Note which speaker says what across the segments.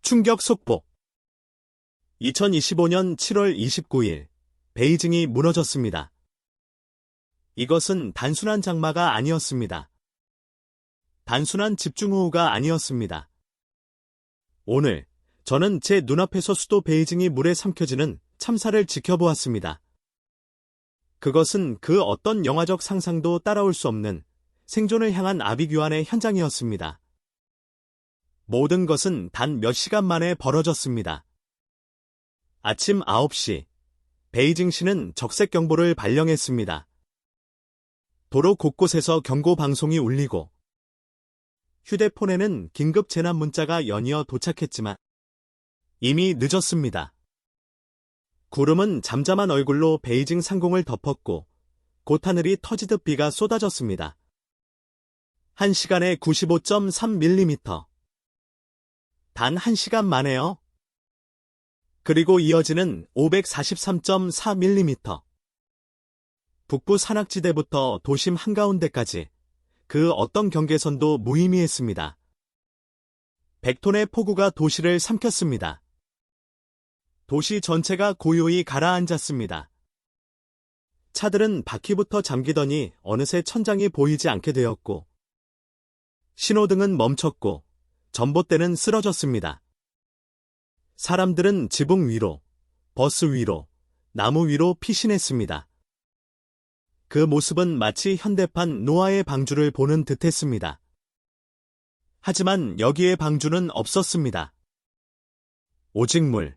Speaker 1: 충격 속보. 2025년 7월 29일, 베이징이 무너졌습니다. 이것은 단순한 장마가 아니었습니다. 단순한 집중호우가 아니었습니다. 오늘, 저는 제 눈앞에서 수도 베이징이 물에 삼켜지는 참사를 지켜보았습니다. 그것은 그 어떤 영화적 상상도 따라올 수 없는 생존을 향한 아비규환의 현장이었습니다. 모든 것은 단 몇 시간 만에 벌어졌습니다. 아침 9시, 베이징시는 적색경보를 발령했습니다. 도로 곳곳에서 경고 방송이 울리고 휴대폰에는 긴급 재난 문자가 연이어 도착했지만 이미 늦었습니다. 구름은 잠잠한 얼굴로 베이징 상공을 덮었고 곧 하늘이 터지듯 비가 쏟아졌습니다. 1시간에 95.3mm. 단 1시간 만에요. 그리고 이어지는 543.4mm. 북부 산악지대부터 도심 한가운데까지 그 어떤 경계선도 무의미했습니다. 100톤의 폭우가 도시를 삼켰습니다. 도시 전체가 고요히 가라앉았습니다. 차들은 바퀴부터 잠기더니 어느새 천장이 보이지 않게 되었고 신호등은 멈췄고 전봇대는 쓰러졌습니다. 사람들은 지붕 위로, 버스 위로, 나무 위로 피신했습니다. 그 모습은 마치 현대판 노아의 방주를 보는 듯했습니다. 하지만 여기에 방주는 없었습니다. 오직 물,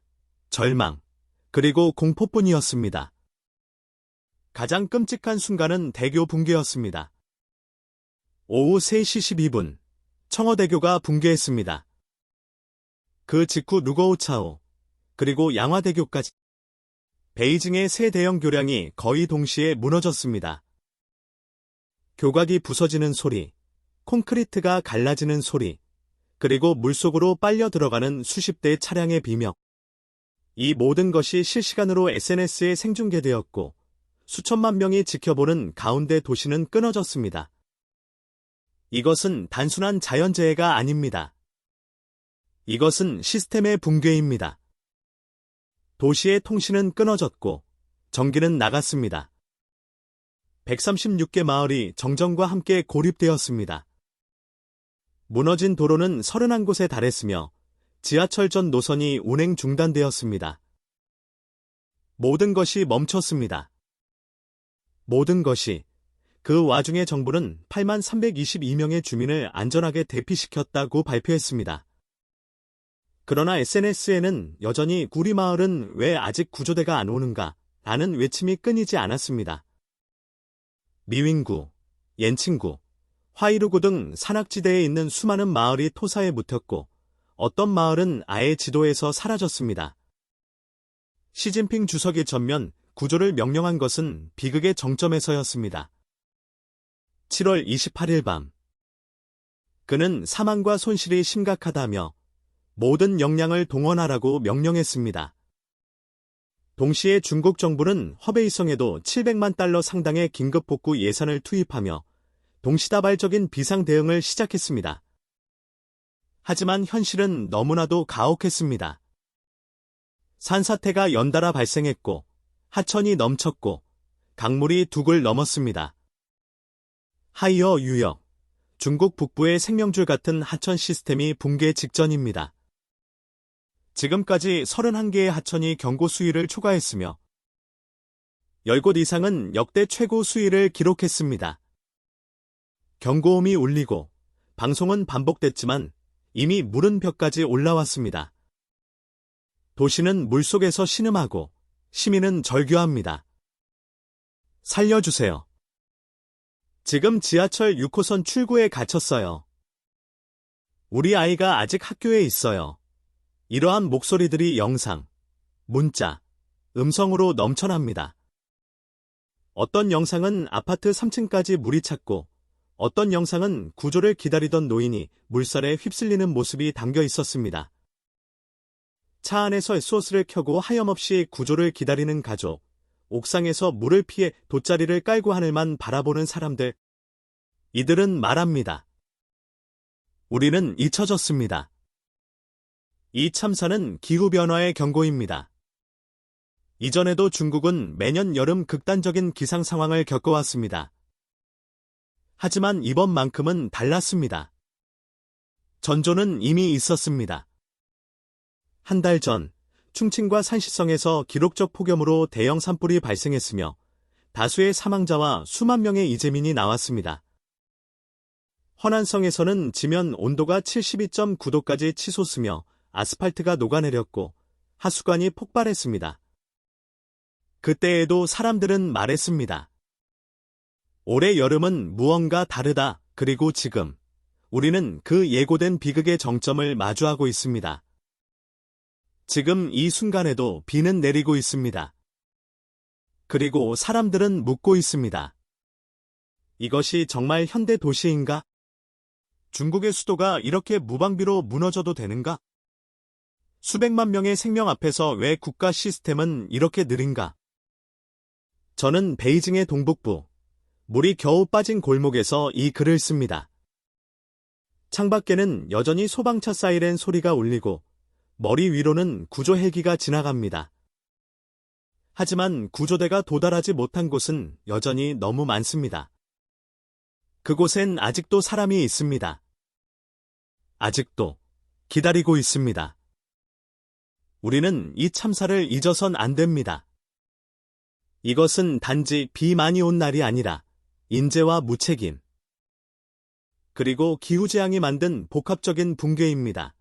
Speaker 1: 절망, 그리고 공포뿐이었습니다. 가장 끔찍한 순간은 대교 붕괴였습니다. 오후 3시 12분, 청어대교가 붕괴했습니다. 그 직후 누거우차오, 그리고 양화대교까지 베이징의 세 대형 교량이 거의 동시에 무너졌습니다. 교각이 부서지는 소리, 콘크리트가 갈라지는 소리, 그리고 물속으로 빨려 들어가는 수십 대의 차량의 비명. 이 모든 것이 실시간으로 SNS에 생중계되었고 수천만 명이 지켜보는 가운데 도시는 끊어졌습니다. 이것은 단순한 자연재해가 아닙니다. 이것은 시스템의 붕괴입니다. 도시의 통신은 끊어졌고 전기는 나갔습니다. 136개 마을이 정전과 함께 고립되었습니다. 무너진 도로는 31곳에 달했으며 지하철 전 노선이 운행 중단되었습니다. 모든 것이 멈췄습니다. 모든 것이. 그 와중에 정부는 8322명의 주민을 안전하게 대피시켰다고 발표했습니다. 그러나 SNS에는 여전히 구리 마을은 왜 아직 구조대가 안 오는가 라는 외침이 끊이지 않았습니다. 미윙구, 옌칭구, 화이루구 등 산악지대에 있는 수많은 마을이 토사에 묻혔고 어떤 마을은 아예 지도에서 사라졌습니다. 시진핑 주석이 전면 구조를 명령한 것은 비극의 정점에서였습니다. 7월 28일 밤, 그는 사망과 손실이 심각하다며 모든 역량을 동원하라고 명령했습니다. 동시에 중국 정부는 허베이성에도 700만 달러 상당의 긴급 복구 예산을 투입하며 동시다발적인 비상 대응을 시작했습니다. 하지만 현실은 너무나도 가혹했습니다. 산사태가 연달아 발생했고 하천이 넘쳤고 강물이 둑을 넘었습니다. 하이어 유역, 중국 북부의 생명줄 같은 하천 시스템이 붕괴 직전입니다. 지금까지 31개의 하천이 경고 수위를 초과했으며 10곳 이상은 역대 최고 수위를 기록했습니다. 경고음이 울리고 방송은 반복됐지만 이미 물은 벽까지 올라왔습니다. 도시는 물속에서 신음하고 시민은 절규합니다. 살려주세요. 지금 지하철 6호선 출구에 갇혔어요. 우리 아이가 아직 학교에 있어요. 이러한 목소리들이 영상, 문자, 음성으로 넘쳐납니다. 어떤 영상은 아파트 3층까지 물이 찼고 어떤 영상은 구조를 기다리던 노인이 물살에 휩쓸리는 모습이 담겨 있었습니다. 차 안에서 SOS를 켜고 하염없이 구조를 기다리는 가족, 옥상에서 물을 피해 돗자리를 깔고 하늘만 바라보는 사람들. 이들은 말합니다. 우리는 잊혀졌습니다. 이 참사는 기후변화의 경고입니다. 이전에도 중국은 매년 여름 극단적인 기상 상황을 겪어왔습니다. 하지만 이번만큼은 달랐습니다. 전조는 이미 있었습니다. 한 달 전, 충칭과 산시성에서 기록적 폭염으로 대형 산불이 발생했으며 다수의 사망자와 수만 명의 이재민이 나왔습니다. 허난성에서는 지면 온도가 72.9도까지 치솟으며 아스팔트가 녹아내렸고 하수관이 폭발했습니다. 그때에도 사람들은 말했습니다. 올해 여름은 무언가 다르다. 그리고 지금 우리는 그 예고된 비극의 정점을 마주하고 있습니다. 지금 이 순간에도 비는 내리고 있습니다. 그리고 사람들은 묻고 있습니다. 이것이 정말 현대 도시인가? 중국의 수도가 이렇게 무방비로 무너져도 되는가? 수백만 명의 생명 앞에서 왜 국가 시스템은 이렇게 느린가? 저는 베이징의 동북부, 물이 겨우 빠진 골목에서 이 글을 씁니다. 창밖에는 여전히 소방차 사이렌 소리가 울리고 머리 위로는 구조 헬기가 지나갑니다. 하지만 구조대가 도달하지 못한 곳은 여전히 너무 많습니다. 그곳엔 아직도 사람이 있습니다. 아직도 기다리고 있습니다. 우리는 이 참사를 잊어선 안 됩니다. 이것은 단지 비 많이 온 날이 아니라 인재와 무책임, 그리고 기후재앙이 만든 복합적인 붕괴입니다.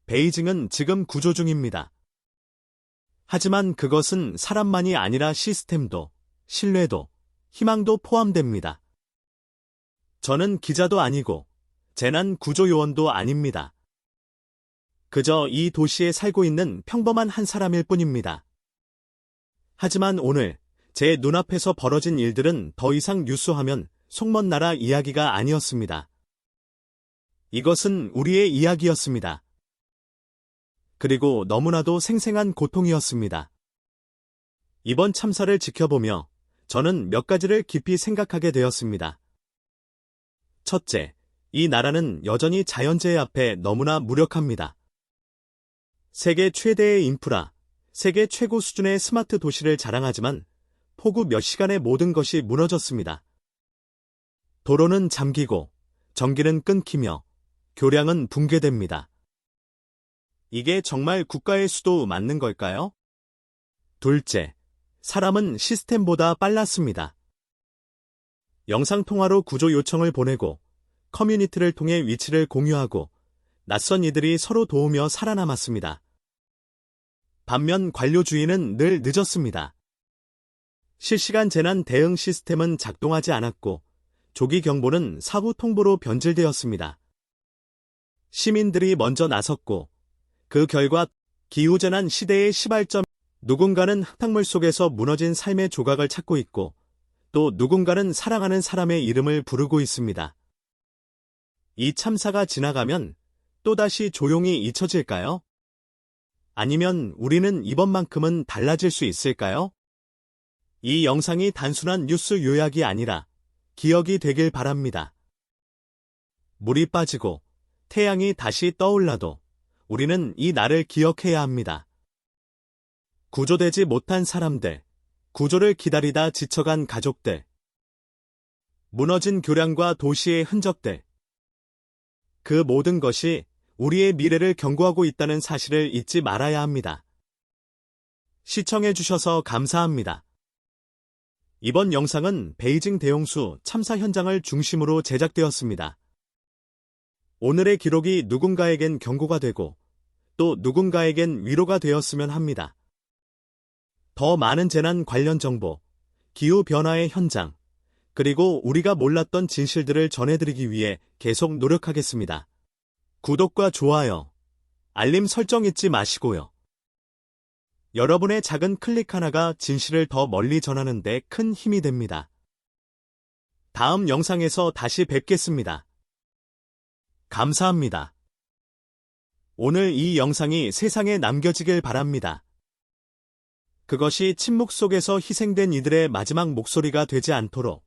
Speaker 1: 베이징은 지금 구조 중입니다. 하지만 그것은 사람만이 아니라 시스템도, 신뢰도, 희망도 포함됩니다. 저는 기자도 아니고 재난 구조요원도 아닙니다. 그저 이 도시에 살고 있는 평범한 한 사람일 뿐입니다. 하지만 오늘 제 눈앞에서 벌어진 일들은 더 이상 뉴스하면 속먼 나라 이야기가 아니었습니다. 이것은 우리의 이야기였습니다. 그리고 너무나도 생생한 고통이었습니다. 이번 참사를 지켜보며 저는 몇 가지를 깊이 생각하게 되었습니다. 첫째, 이 나라는 여전히 자연재해 앞에 너무나 무력합니다. 세계 최대의 인프라, 세계 최고 수준의 스마트 도시를 자랑하지만 폭우 몇 시간에 모든 것이 무너졌습니다. 도로는 잠기고 전기는 끊기며 교량은 붕괴됩니다. 이게 정말 국가의 수도 맞는 걸까요? 둘째, 사람은 시스템보다 빨랐습니다. 영상통화로 구조 요청을 보내고 커뮤니티를 통해 위치를 공유하고 낯선 이들이 서로 도우며 살아남았습니다. 반면 관료주의는 늘 늦었습니다. 실시간 재난 대응 시스템은 작동하지 않았고 조기 경보는 사후 통보로 변질되었습니다. 시민들이 먼저 나섰고 그 결과 기후재난 시대의 시발점, 누군가는 흙탕물 속에서 무너진 삶의 조각을 찾고 있고 또 누군가는 사랑하는 사람의 이름을 부르고 있습니다. 이 참사가 지나가면 또다시 조용히 잊혀질까요? 아니면 우리는 이번만큼은 달라질 수 있을까요? 이 영상이 단순한 뉴스 요약이 아니라 기억이 되길 바랍니다. 물이 빠지고 태양이 다시 떠올라도 우리는 이 날을 기억해야 합니다. 구조되지 못한 사람들, 구조를 기다리다 지쳐간 가족들, 무너진 교량과 도시의 흔적들, 그 모든 것이 우리의 미래를 경고하고 있다는 사실을 잊지 말아야 합니다. 시청해주셔서 감사합니다. 이번 영상은 베이징 대홍수 참사 현장을 중심으로 제작되었습니다. 오늘의 기록이 누군가에겐 경고가 되고 또 누군가에겐 위로가 되었으면 합니다. 더 많은 재난 관련 정보, 기후변화의 현장, 그리고 우리가 몰랐던 진실들을 전해드리기 위해 계속 노력하겠습니다. 구독과 좋아요, 알림 설정 잊지 마시고요. 여러분의 작은 클릭 하나가 진실을 더 멀리 전하는 데 큰 힘이 됩니다. 다음 영상에서 다시 뵙겠습니다. 감사합니다. 오늘 이 영상이 세상에 남겨지길 바랍니다. 그것이 침묵 속에서 희생된 이들의 마지막 목소리가 되지 않도록